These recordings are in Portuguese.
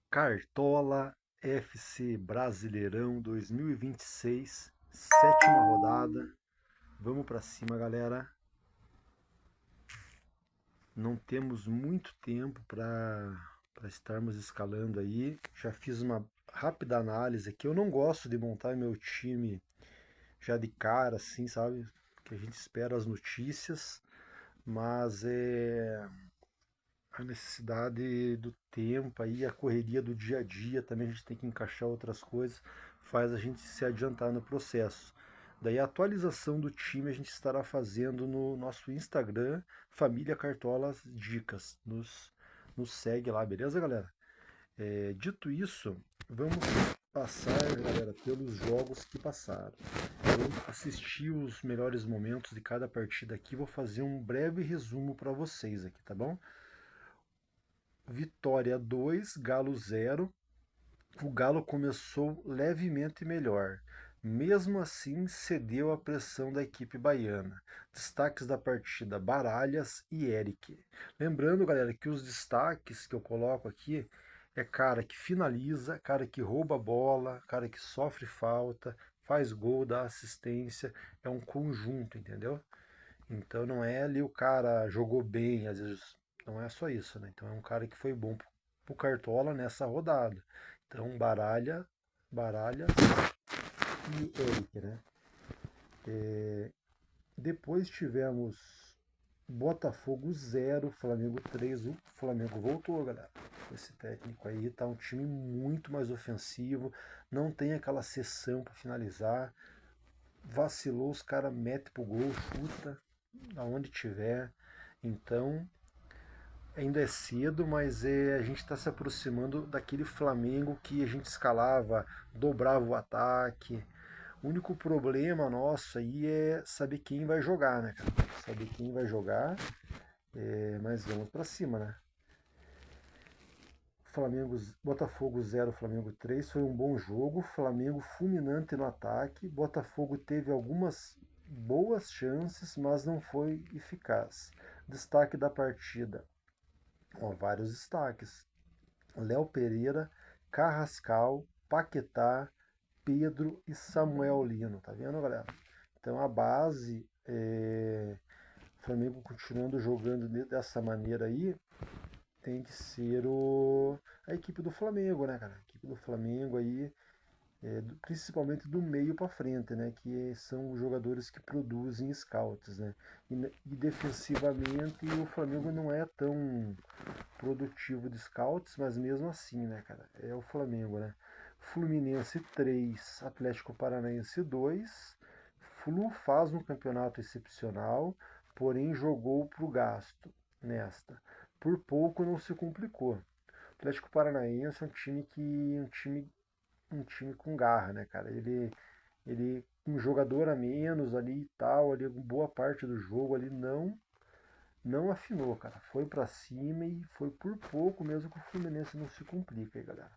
Cartola FC Brasileirão 2026, sétima rodada. Vamos para cima, galera. Não temos muito tempo para estarmos escalando aí. Já fiz uma rápida análise aqui. Eu não gosto de montar meu time já de cara, assim, sabe? Que a gente espera as notícias, mas a necessidade do tempo aí, a correria do dia a dia, também a gente tem que encaixar outras coisas, faz a gente se adiantar no processo. Daí a atualização do time a gente estará fazendo no nosso Instagram, Família Cartolas Dicas. Nos segue lá, beleza, galera? Dito isso, vamos passar, galera, pelos jogos que passaram. Eu assisti os melhores momentos de cada partida aqui, vou fazer um breve resumo para vocês aqui, tá bom? Vitória 2, Galo 0. O Galo começou levemente melhor. Mesmo assim, cedeu à pressão da equipe baiana. Destaques da partida: Baralhas e Eric. Lembrando, galera, que os destaques que eu coloco aqui é cara que finaliza, cara que rouba a bola, cara que sofre falta, faz gol, dá assistência. É um conjunto, entendeu? Então não é ali o cara jogou bem, às vezes não é só isso, né? Então é um cara que foi bom pro Cartola nessa rodada. Então Baralhas e Eric, né? Depois tivemos Botafogo 0, Flamengo 3. O Flamengo voltou, galera. Esse técnico aí tá um time muito mais ofensivo, não tem aquela sessão para finalizar. Vacilou, os caras metem pro gol, chuta aonde tiver. Então, ainda é cedo, mas a gente está se aproximando daquele Flamengo que a gente escalava, dobrava o ataque. O único problema nosso aí é saber quem vai jogar, né, cara? Saber quem vai jogar, mas vamos para cima, né? Flamengo, Botafogo 0, Flamengo 3 foi um bom jogo. Flamengo fulminante no ataque. Botafogo teve algumas boas chances, mas não foi eficaz. Destaque da partida: ó, vários destaques. Léo Pereira, Carrascal, Paquetá, Pedro e Samuel Lino. Tá vendo, galera? Então a base, o Flamengo continuando jogando dessa maneira aí, tem que ser a equipe do Flamengo, né, cara? A equipe do Flamengo aí, principalmente do meio para frente, né? Que são os jogadores que produzem scouts, né? E defensivamente o Flamengo não é tão produtivo de scouts, mas mesmo assim, né, cara? É o Flamengo, né? Fluminense 3, Atlético Paranaense 2. Flu faz um campeonato excepcional, porém jogou pro gasto nesta. Por pouco não se complicou. O Atlético Paranaense é um time com garra, né, cara? Ele um jogador a menos ali e tal, ali boa parte do jogo ali não afinou, cara. Foi pra cima e foi por pouco mesmo que o Fluminense não se complica aí, galera.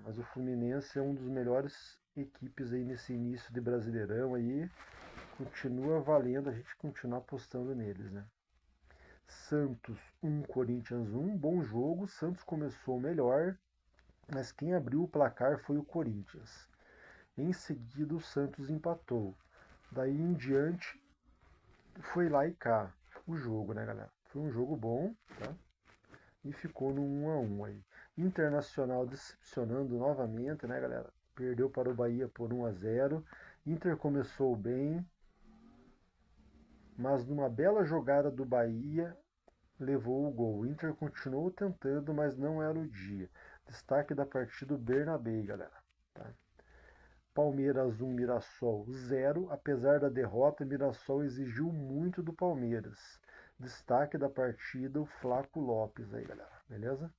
Mas o Fluminense é um dos melhores equipes aí nesse início de Brasileirão aí. Continua valendo a gente continuar apostando neles, né? Santos 1, Corinthians 1, bom jogo. Santos começou melhor, mas quem abriu o placar foi o Corinthians. Em seguida, o Santos empatou. Daí em diante, foi lá e cá o jogo, né, galera? Foi um jogo bom, tá? E ficou no 1 a 1 aí. Internacional decepcionando novamente, né, galera? Perdeu para o Bahia por 1 a 0. Inter começou bem, mas numa bela jogada do Bahia levou o gol. O Inter continuou tentando, mas não era o dia. Destaque da partida: o Bernabé, galera. Tá? Palmeiras 1, Mirassol 0. Apesar da derrota, Mirassol exigiu muito do Palmeiras. Destaque da partida: o Flaco Lopes aí, galera. Beleza?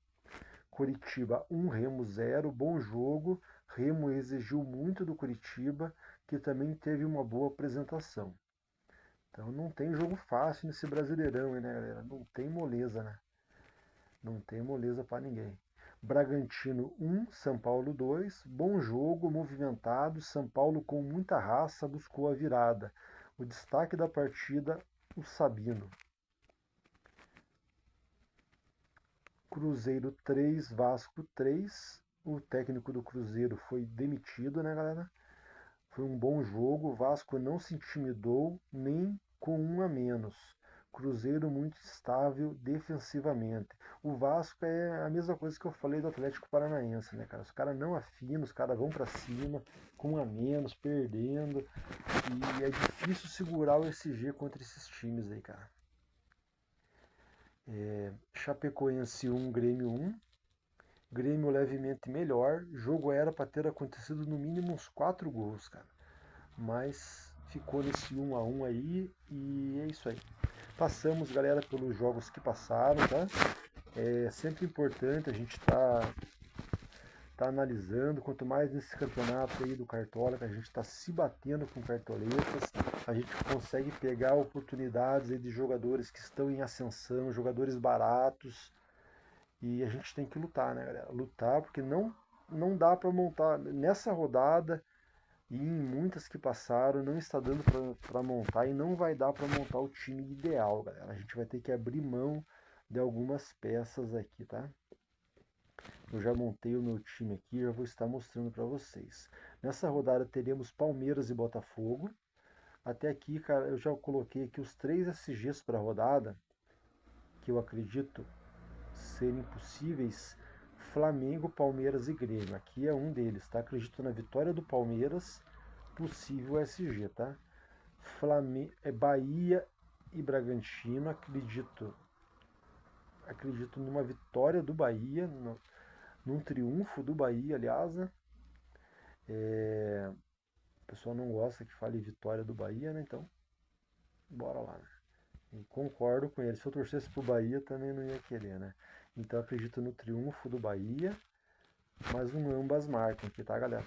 Curitiba 1, Remo 0. Bom jogo. Remo exigiu muito do Curitiba, que também teve uma boa apresentação. Então não tem jogo fácil nesse Brasileirão, né, galera? Não tem moleza, né? Não tem moleza para ninguém. Bragantino 1, São Paulo 2. Bom jogo, movimentado. São Paulo com muita raça buscou a virada. O destaque da partida: o Sabino. Cruzeiro 3, Vasco 3. O técnico do Cruzeiro foi demitido, né, galera? Foi um bom jogo. O Vasco não se intimidou nem com um a menos. Cruzeiro muito estável defensivamente. O Vasco é a mesma coisa que eu falei do Atlético Paranaense, né, cara? Os caras não afinam, os caras vão para cima, com um a menos, perdendo. E é difícil segurar o SG contra esses times aí, cara. Chapecoense 1, Grêmio 1. Grêmio levemente melhor. O jogo era para ter acontecido no mínimo uns 4 gols, cara. Mas ficou nesse 1 a 1 aí e é isso aí. Passamos, galera, pelos jogos que passaram, tá? É sempre importante a gente tá analisando, quanto mais nesse campeonato aí do Cartola, que a gente está se batendo com cartoletas, a gente consegue pegar oportunidades aí de jogadores que estão em ascensão, jogadores baratos, e a gente tem que lutar, né, galera? Lutar, porque não dá para montar nessa rodada e em muitas que passaram, não está dando para montar e não vai dar para montar o time ideal, galera. A gente vai ter que abrir mão de algumas peças aqui, tá? Eu já montei o meu time aqui, já vou estar mostrando para vocês. Nessa rodada teremos Palmeiras e Botafogo. Até aqui, cara, eu já coloquei aqui os 3 SGs para a rodada, que eu acredito serem possíveis: Flamengo, Palmeiras e Grêmio. Aqui é um deles, tá? Acredito na vitória do Palmeiras, possível SG, tá? Bahia e Bragantino, acredito numa vitória do Bahia, num triunfo do Bahia, aliás, né? O pessoal não gosta que fale vitória do Bahia, né? Então, bora lá, né? E concordo com ele. Se eu torcesse pro Bahia, também não ia querer, né? Então, acredito no triunfo do Bahia, mas um ambas marcam aqui, tá, galera?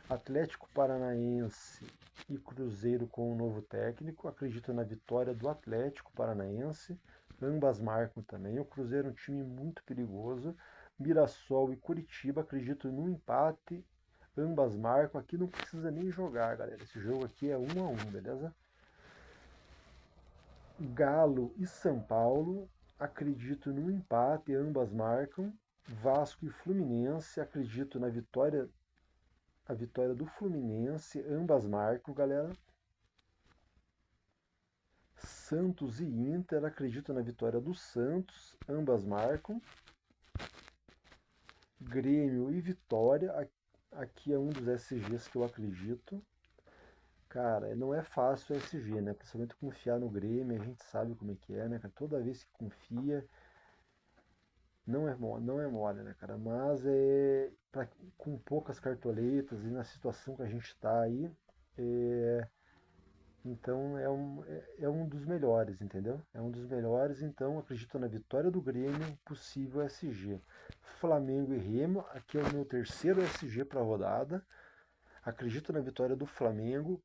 Atlético Paranaense e Cruzeiro com um novo técnico. Acredito na vitória do Atlético Paranaense. Ambas marcam também. O Cruzeiro é um time muito perigoso. Mirassol e Curitiba. Acredito no empate. Ambas marcam. Aqui não precisa nem jogar, galera. Esse jogo aqui é 1 a 1, beleza? Galo e São Paulo. Acredito no empate. Ambas marcam. Vasco e Fluminense. Acredito na vitória, a vitória do Fluminense, ambas marcam, galera. Santos e Inter, acredito na vitória do Santos, ambas marcam. Grêmio e Vitória, aqui é um dos SGs que eu acredito. Cara, não é fácil o SG, né? Principalmente confiar no Grêmio, a gente sabe como é que é, né, cara? Toda vez que confia, não é mole, né, cara? Mas com poucas cartoletas e na situação que a gente tá aí, então é um dos melhores, entendeu? É um dos melhores, então acredito na vitória do Grêmio, possível SG. Flamengo e Remo, aqui é o meu terceiro SG para a rodada. Acredito na vitória do Flamengo,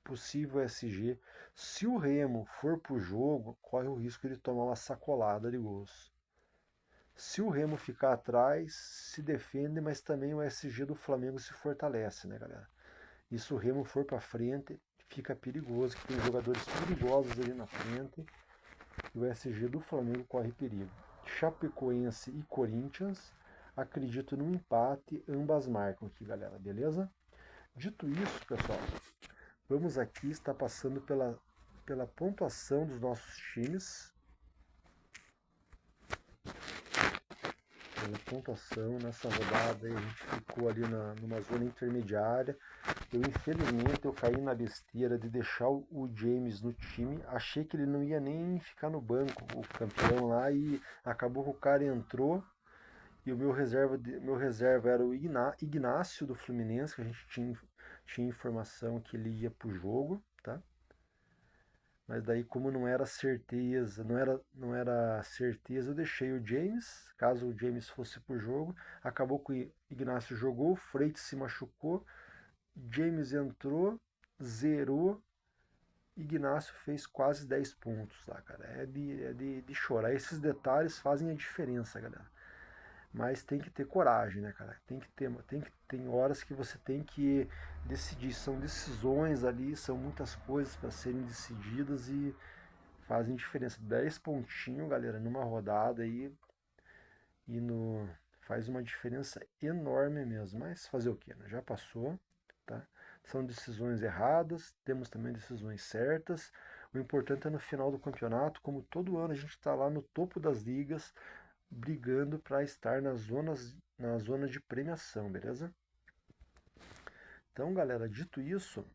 possível SG. Se o Remo for pro jogo, corre o risco de tomar uma sacolada de gols. Se o Remo ficar atrás, se defende, mas também o SG do Flamengo se fortalece, né, galera? E se o Remo for para frente, fica perigoso, que tem jogadores perigosos ali na frente. E o SG do Flamengo corre perigo. Chapecoense e Corinthians, acredito no empate, ambas marcam aqui, galera, beleza? Dito isso, pessoal, vamos aqui estar passando pela pontuação dos nossos times. Pela pontuação, nessa rodada a gente ficou ali numa zona intermediária. Infelizmente eu caí na besteira de deixar o James no time. Achei que ele não ia nem ficar no banco, o campeão lá, e acabou que o cara entrou. E o meu reserva era o Ignácio do Fluminense, que a gente tinha informação que ele ia pro jogo, tá? Mas daí, como não era certeza, eu deixei o James, caso o James fosse pro jogo. Acabou que o Ignácio jogou, o Freitas se machucou, James entrou, zerou, Ignácio fez quase 10 pontos lá, cara. É de chorar. Esses detalhes fazem a diferença, galera. Mas tem que ter coragem, né, cara? Tem horas que você tem que decidir. São decisões ali, são muitas coisas para serem decididas e fazem diferença. 10 pontinhos, galera, numa rodada aí e faz uma diferença enorme mesmo. Mas fazer o que, né? Já passou, tá? São decisões erradas, temos também decisões certas. O importante é no final do campeonato, como todo ano a gente está lá no topo das ligas, brigando para estar na zona de premiação, beleza? Então, galera, dito isso,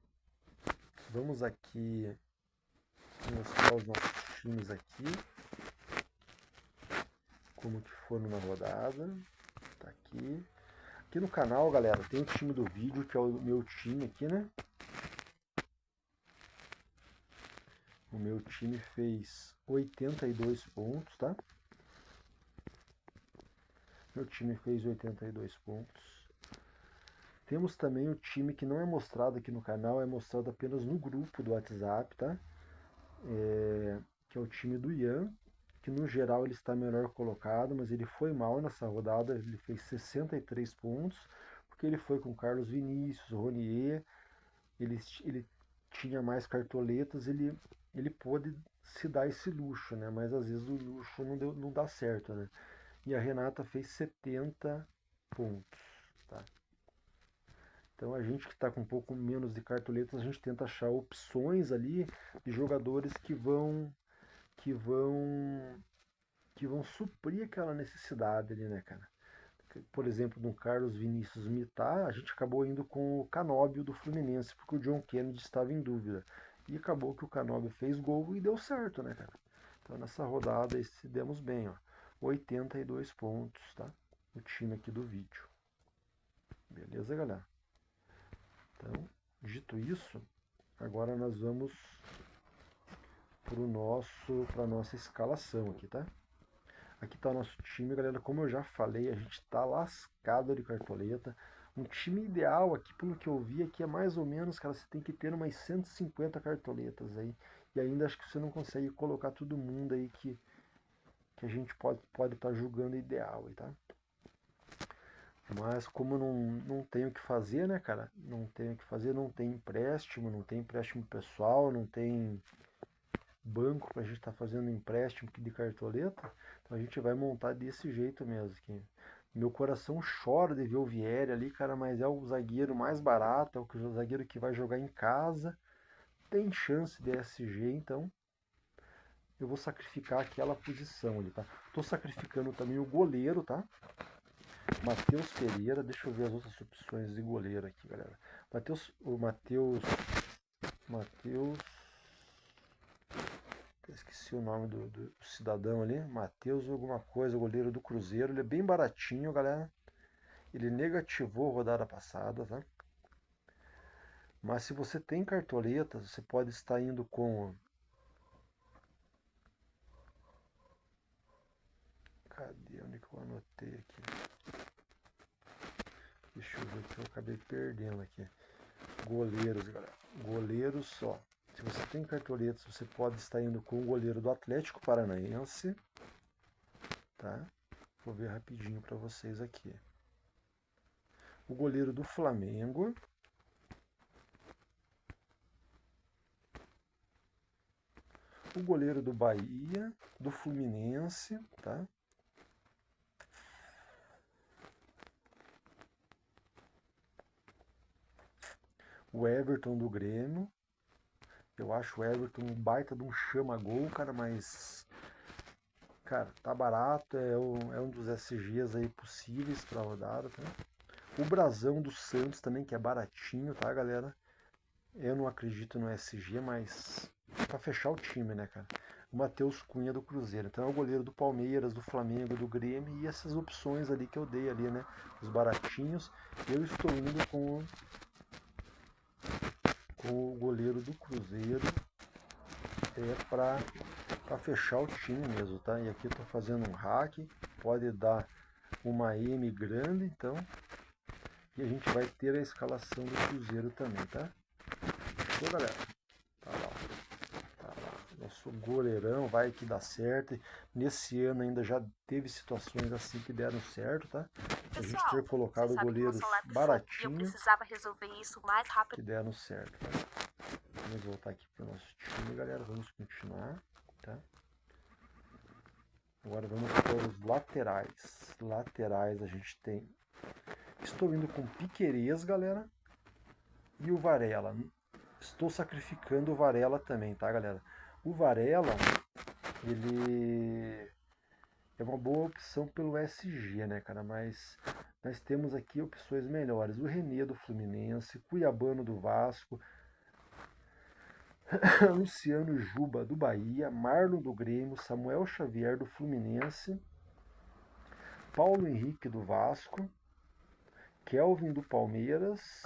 vamos aqui mostrar os nossos times aqui, como que foram na rodada. Tá aqui. Aqui no canal, galera, tem o time do vídeo, que é o meu time aqui, né? O meu time fez 82 pontos, tá? Meu time fez 82 pontos. Temos também o time que não é mostrado aqui no canal, é mostrado apenas no grupo do WhatsApp, tá? Que é o time do Ian, que no geral ele está melhor colocado, mas ele foi mal nessa rodada, ele fez 63 pontos, porque ele foi com Carlos Vinícius, Ronier, ele tinha mais cartoletas, ele pôde se dar esse luxo, né? Mas às vezes o luxo não dá certo, né? E a Renata fez 70 pontos, tá? Então a gente que está com um pouco menos de cartoletas, a gente tenta achar opções ali de jogadores que vão que vão suprir aquela necessidade ali, né, cara? Por exemplo, no Carlos Vinícius Mitar, a gente acabou indo com o Canóbio do Fluminense, porque o John Kennedy estava em dúvida. E acabou que o Canóbio fez gol e deu certo, né, cara? Então nessa rodada aí se demos bem, ó. 82 pontos, tá? O time aqui do vídeo. Beleza, galera? Então, dito isso, agora nós vamos para a nossa escalação aqui, tá? Aqui está o nosso time, galera. Como eu já falei, a gente está lascado de cartoleta. Um time ideal aqui, pelo que eu vi aqui, é mais ou menos, cara, você tem que ter umas 150 cartoletas aí. E ainda acho que você não consegue colocar todo mundo aí que a gente pode estar julgando ideal aí, tá? Mas como não tenho o que fazer, né, cara? Não tenho o que fazer, não tem empréstimo pessoal, não tem banco pra gente estar fazendo empréstimo de cartoleta, então a gente vai montar desse jeito mesmo. Aqui. Meu coração chora de ver o Vieri ali, cara, mas é o zagueiro mais barato, é o zagueiro que vai jogar em casa, tem chance de SG, então eu vou sacrificar aquela posição ali, tá? Tô sacrificando também o goleiro, tá? Matheus Pereira, deixa eu ver as outras opções de goleiro aqui, galera. Matheus, esqueci o nome do cidadão ali, Matheus alguma coisa, goleiro do Cruzeiro, ele é bem baratinho, galera. Ele negativou a rodada passada, tá? Mas se você tem cartoletas, você pode estar indo com... Cadê? Onde que eu anotei aqui? Deixa eu ver que eu acabei perdendo aqui. Goleiros, galera. Goleiros, ó. Se você tem cartoletas, você pode estar indo com o goleiro do Atlético Paranaense, tá? Vou ver rapidinho para vocês aqui. O goleiro do Flamengo. O goleiro do Bahia, do Fluminense, tá? O Everton do Grêmio. Eu acho o Everton um baita de um chama-gol, cara, mas... Cara, tá barato, é um dos SGs aí possíveis pra rodada, tá? O Brasão do Santos também, que é baratinho, tá, galera? Eu não acredito no SG, mas pra fechar o time, né, cara? O Matheus Cunha do Cruzeiro. Então é o goleiro do Palmeiras, do Flamengo, do Grêmio e essas opções ali que eu dei ali, né? Os baratinhos. Eu estou indo com o goleiro do Cruzeiro para fechar o time mesmo, tá? E aqui eu tô fazendo um hack, pode dar uma M grande, então. E a gente vai ter a escalação do Cruzeiro também, tá? Fechou, galera? Tá lá. Nosso goleirão vai que dá certo. Nesse ano ainda já teve situações assim que deram certo, tá? A gente ter colocado goleiros baratinhos que deram certo. Tá? Vamos voltar aqui pro nosso time, galera. Vamos continuar. tá? Agora vamos para os laterais. Laterais a gente tem... Estou indo com Piquerez, galera, e o Varela. Estou sacrificando o Varela também, tá, galera? O Varela, ele é uma boa opção pelo SG, né, cara? Mas nós temos aqui opções melhores. O René do Fluminense, Cuiabano do Vasco, Luciano Juba do Bahia, Marlon do Grêmio, Samuel Xavier do Fluminense, Paulo Henrique do Vasco, Kelvin do Palmeiras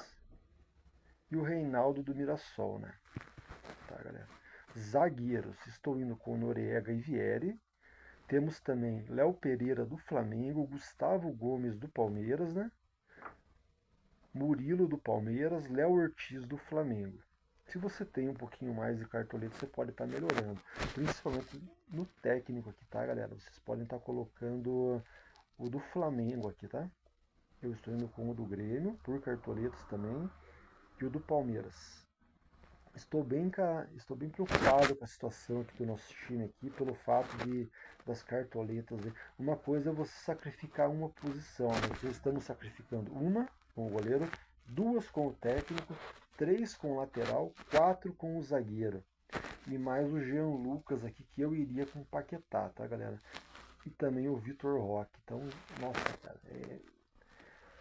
e o Reinaldo do Mirassol, né? Tá, galera? Zagueiros, estou indo com Noriega e Vieri. Temos também Léo Pereira do Flamengo, Gustavo Gomes do Palmeiras, né? Murilo do Palmeiras, Léo Ortiz do Flamengo. Se você tem um pouquinho mais de cartoleta, você pode estar melhorando. Principalmente no técnico aqui, tá, galera? Vocês podem estar colocando o do Flamengo aqui, tá? Eu estou indo com o do Grêmio, por cartoletas também, e o do Palmeiras. Estou bem preocupado com a situação aqui do nosso time aqui, pelo fato das cartoletas. Uma coisa é você sacrificar uma posição, né? Já estamos sacrificando uma com o goleiro, duas com o técnico, três com o lateral, quatro com o zagueiro. E mais o Jean Lucas aqui, que eu iria com o Paquetá, tá, galera? E também o Vitor Roque. Então, nossa, cara,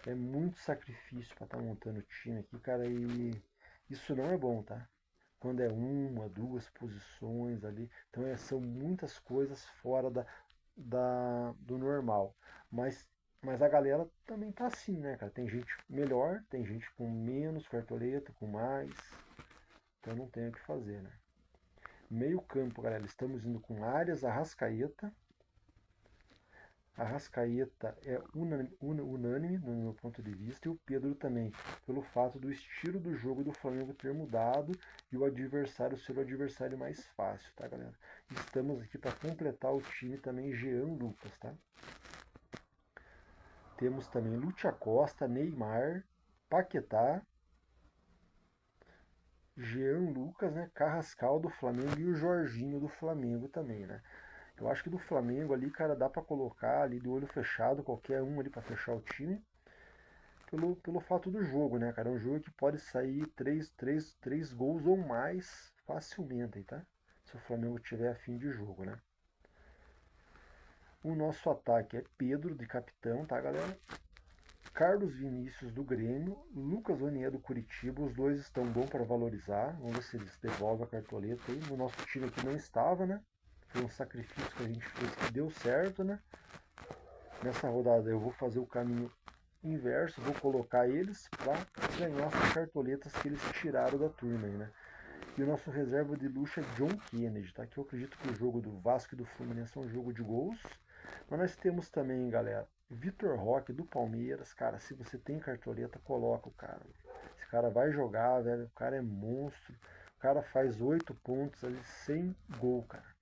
é muito sacrifício para estar montando o time aqui, cara, e isso não é bom, tá? Quando é uma, duas posições ali. Então são muitas coisas fora do normal. Mas a galera também tá assim, né, cara? Tem gente melhor, tem gente com menos cartoleta, com mais. Então não tem o que fazer, né? Meio campo, galera, estamos indo com Arias, Arrascaeta. Arrascaeta é unânime no meu ponto de vista, e o Pedro também, pelo fato do estilo do jogo do Flamengo ter mudado e o adversário ser o adversário mais fácil, tá, galera? Estamos aqui para completar o time também, Jean Lucas, tá? Temos também Lúcia Costa, Neymar, Paquetá, Jean Lucas, né? Carrascal do Flamengo e o Jorginho do Flamengo também, né? Eu acho que do Flamengo ali, cara, dá para colocar ali do olho fechado, qualquer um ali para fechar o time. Pelo fato do jogo, né, cara? É um jogo que pode sair três gols ou mais facilmente, tá? Se o Flamengo tiver a fim de jogo, né? O nosso ataque é Pedro, de capitão, tá, galera? Carlos Vinícius, do Grêmio. Lucas Onier, do Curitiba. Os dois estão bons para valorizar. Vamos ver se eles devolvem a cartoleta aí. No nosso time aqui não estava, né? Foi um sacrifício que a gente fez que deu certo, né? Nessa rodada eu vou fazer o caminho inverso, vou colocar eles para ganhar as cartoletas que eles tiraram da turma aí, né? E o nosso reserva de luxo é John Kennedy, tá? Que eu acredito que o jogo do Vasco e do Fluminense é um jogo de gols. Mas nós temos também, galera, Vitor Roque do Palmeiras. Cara, se você tem cartoleta, coloca o cara. Esse cara vai jogar, velho. O cara é monstro. O cara faz 8 pontos ali sem gol, cara.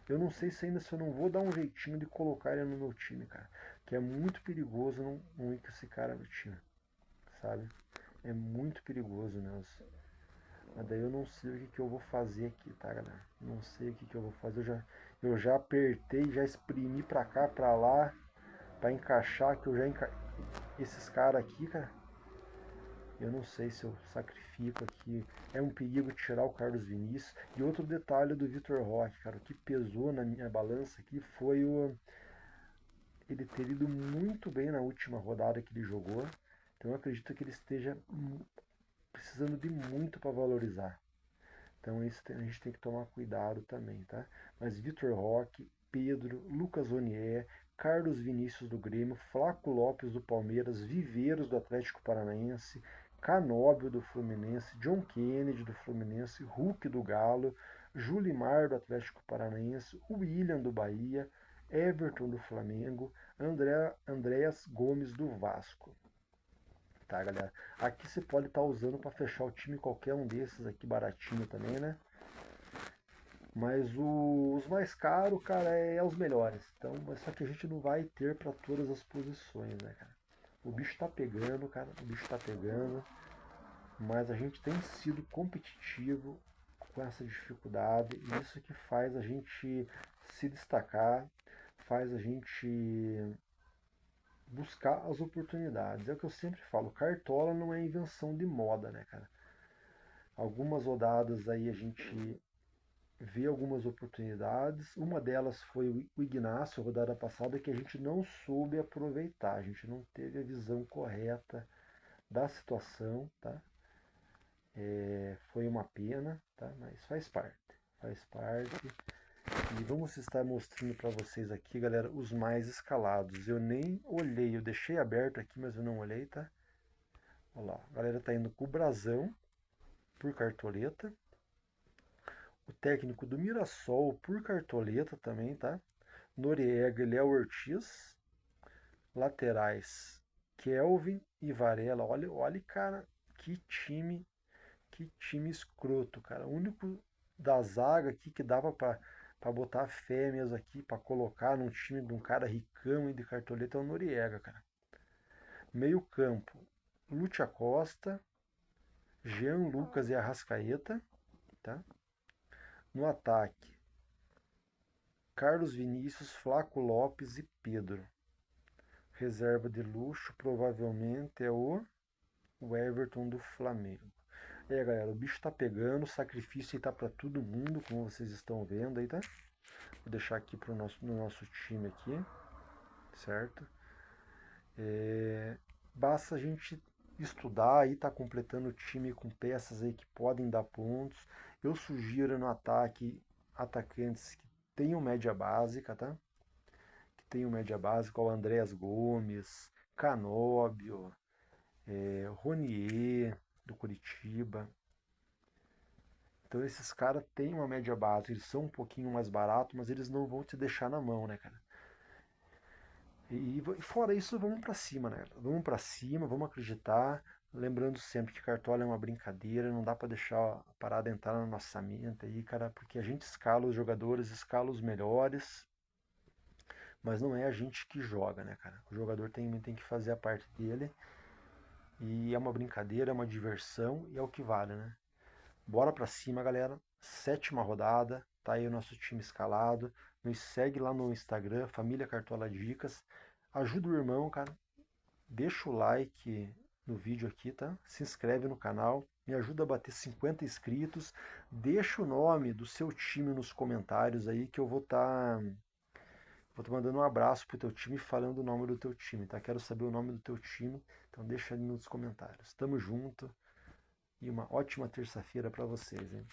Eu não sei se eu não vou dar um jeitinho de colocar ele no meu time, cara. Que é muito perigoso não ir com esse cara no time, sabe? É muito perigoso mesmo. Mas daí eu não sei o que eu vou fazer aqui, tá, galera? Não sei o que eu vou fazer. Eu já apertei, já exprimi pra cá, pra lá, pra encaixar, que eu já esses caras aqui, cara, eu não sei se eu sacrifico aqui. É um perigo tirar o Carlos Vinícius. E outro detalhe do Vitor Roque, cara, o que pesou na minha balança aqui foi ele ter ido muito bem na última rodada que ele jogou. Então eu acredito que ele esteja precisando de muito para valorizar. Então isso a gente tem que tomar cuidado também, tá? Mas Vitor Roque, Pedro, Lucas Onier, Carlos Vinícius do Grêmio, Flaco Lopes do Palmeiras, Viveiros do Atlético Paranaense, Canóbio do Fluminense, John Kennedy do Fluminense, Hulk do Galo, Julimar do Atlético Paranaense, William do Bahia, Everton do Flamengo, Andréas Gomes do Vasco. Tá, galera? Aqui você pode estar usando para fechar o time qualquer um desses aqui baratinho também, né? Mas os mais caros, cara, é os melhores. Então, mas só que a gente não vai ter para todas as posições, né, cara? O bicho tá pegando, cara. O bicho tá pegando. Mas a gente tem sido competitivo com essa dificuldade, e isso que faz a gente se destacar, faz a gente buscar as oportunidades. É o que eu sempre falo, cartola não é invenção de moda, né, cara? Algumas rodadas aí a gente vê algumas oportunidades. Uma delas foi o Ignacio, rodada passada, que a gente não soube aproveitar, a gente não teve a visão correta da situação, tá? Foi uma pena, tá? Mas faz parte, faz parte. E vamos estar mostrando para vocês aqui, galera, os mais escalados. Eu nem olhei, eu deixei aberto aqui, mas eu não olhei, tá? Olha lá, a galera tá indo com o Brasão por cartoleta. O técnico do Mirassol por cartoleta também, tá? Noriega e Léo Ortiz. Laterais, Kelvin e Varela. Olha, olha, cara, que time escroto, cara. O único da zaga aqui que dava pra botar fêmeas aqui, pra colocar num time de um cara ricão e de cartoleta é o Noriega, cara. Meio campo, Lúcia Costa, Jean Lucas e Arrascaeta, tá? No ataque, Carlos Vinícius, Flaco Lopes e Pedro. Reserva de luxo provavelmente é o Everton do Flamengo. É, galera, o bicho tá pegando, o sacrifício tá para todo mundo, como vocês estão vendo aí, tá? Vou deixar aqui no nosso time aqui, certo? Basta a gente estudar aí, tá completando o time com peças aí que podem dar pontos. Eu sugiro no ataque atacantes que tenham média básica, tá? Que tenham média básica, o Andréas Gomes, Canóbio, Ronier do Curitiba. Então esses caras têm uma média básica, eles são um pouquinho mais baratos, mas eles não vão te deixar na mão, né, cara? E fora isso, vamos pra cima, né? Vamos pra cima, vamos acreditar. Lembrando sempre que cartola é uma brincadeira, não dá pra deixar a parada entrar na nossa mente aí, cara, porque a gente escala os jogadores, escala os melhores, mas não é a gente que joga, né, cara? O jogador tem que fazer a parte dele, e é uma brincadeira, é uma diversão, e é o que vale, né? Bora pra cima, galera. Sétima rodada, tá aí o nosso time escalado. Nos segue lá no Instagram, Família Cartola Dicas. Ajuda o irmão, cara. Deixa o like no vídeo aqui, tá? Se inscreve no canal. Me ajuda a bater 50 inscritos. Deixa o nome do seu time nos comentários aí que eu vou tá mandando um abraço pro teu time falando o nome do teu time, tá? Quero saber o nome do teu time, então deixa ali nos comentários. Tamo junto e uma ótima terça-feira para vocês, hein?